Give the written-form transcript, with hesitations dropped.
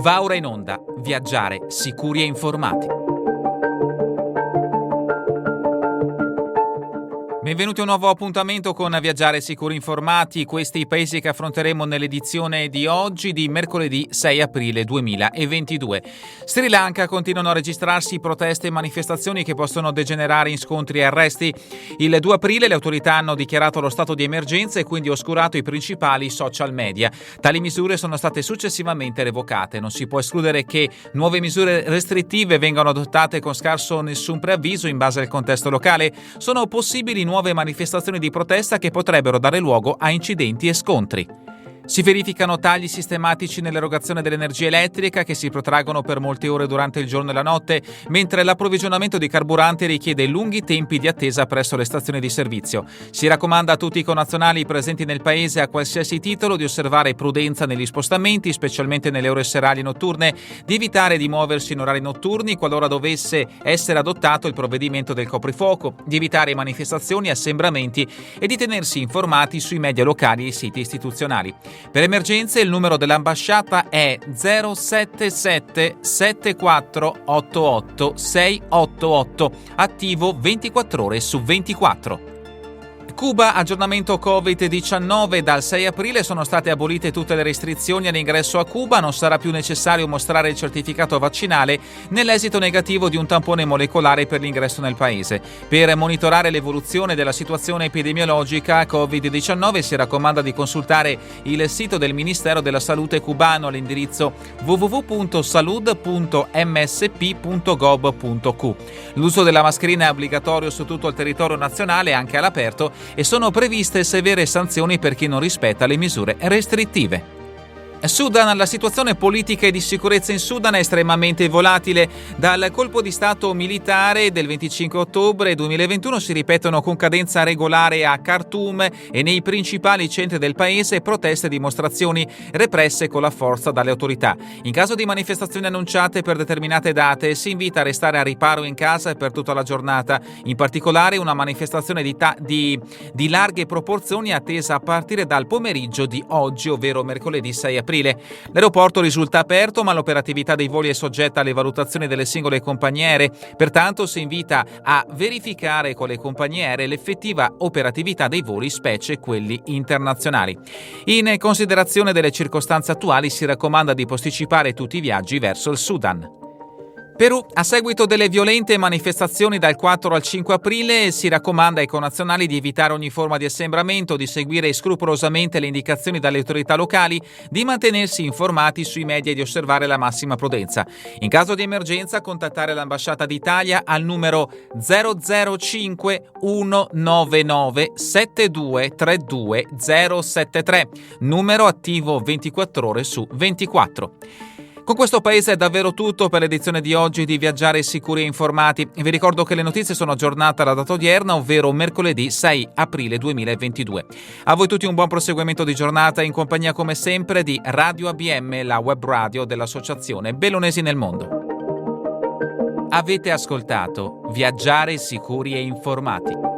Va ora in onda Viaggiare sicuri e informati. Benvenuti a un nuovo appuntamento con Viaggiare sicuri informati. Questi i paesi che affronteremo nell'edizione di oggi, di mercoledì 6 aprile 2022. Sri Lanka continuano a registrarsi proteste e manifestazioni che possono degenerare in scontri e arresti. Il 2 aprile le autorità hanno dichiarato lo stato di emergenza e quindi oscurato i principali social media. Tali misure sono state successivamente revocate. Non si può escludere che nuove misure restrittive vengano adottate con scarso nessun preavviso in base al contesto locale. Sono possibili nuove manifestazioni di protesta che potrebbero dare luogo a incidenti e scontri. Si verificano tagli sistematici nell'erogazione dell'energia elettrica che si protraggono per molte ore durante il giorno e la notte, mentre l'approvvigionamento di carburante richiede lunghi tempi di attesa presso le stazioni di servizio. Si raccomanda a tutti i connazionali presenti nel paese a qualsiasi titolo di osservare prudenza negli spostamenti, specialmente nelle ore serali e notturne, di evitare di muoversi in orari notturni qualora dovesse essere adottato il provvedimento del coprifuoco, di evitare manifestazioni e assembramenti e di tenersi informati sui media locali e siti istituzionali. Per emergenze il numero dell'ambasciata è 077 7488 688, attivo 24 ore su 24. Cuba, aggiornamento Covid-19. Dal 6 aprile sono state abolite tutte le restrizioni all'ingresso a Cuba. Non sarà più necessario mostrare il certificato vaccinale nell'esito negativo di un tampone molecolare per l'ingresso nel paese. Per monitorare l'evoluzione della situazione epidemiologica Covid-19 si raccomanda di consultare il sito del Ministero della Salute cubano all'indirizzo www.salud.msp.gov.cu. L'uso della mascherina è obbligatorio su tutto il territorio nazionale, anche all'aperto, e sono previste severe sanzioni per chi non rispetta le misure restrittive. Sudan, la situazione politica e di sicurezza in Sudan è estremamente volatile. Dal colpo di stato militare del 25 ottobre 2021 si ripetono con cadenza regolare a Khartoum e nei principali centri del paese proteste e dimostrazioni represse con la forza dalle autorità. In caso di manifestazioni annunciate per determinate date si invita a restare a riparo in casa per tutta la giornata. In particolare una manifestazione di larghe proporzioni è attesa a partire dal pomeriggio di oggi, ovvero mercoledì 6 aprile. L'aeroporto risulta aperto, ma l'operatività dei voli è soggetta alle valutazioni delle singole compagnie aeree. Pertanto si invita a verificare con le compagnie aeree l'effettiva operatività dei voli, specie quelli internazionali. In considerazione delle circostanze attuali si raccomanda di posticipare tutti i viaggi verso il Sudan. Perù, a seguito delle violente manifestazioni dal 4 al 5 aprile, si raccomanda ai connazionali di evitare ogni forma di assembramento, di seguire scrupolosamente le indicazioni dalle autorità locali, di mantenersi informati sui media e di osservare la massima prudenza. In caso di emergenza, contattare l'ambasciata d'Italia al numero 005 199 7232 073, numero attivo 24 ore su 24. Con questo paese è davvero tutto per l'edizione di oggi di Viaggiare sicuri e informati. Vi ricordo che le notizie sono aggiornate alla data odierna, ovvero mercoledì 6 aprile 2022. A voi tutti un buon proseguimento di giornata in compagnia come sempre di Radio ABM, la web radio dell'Associazione Bellunesi nel Mondo. Avete ascoltato Viaggiare sicuri e informati.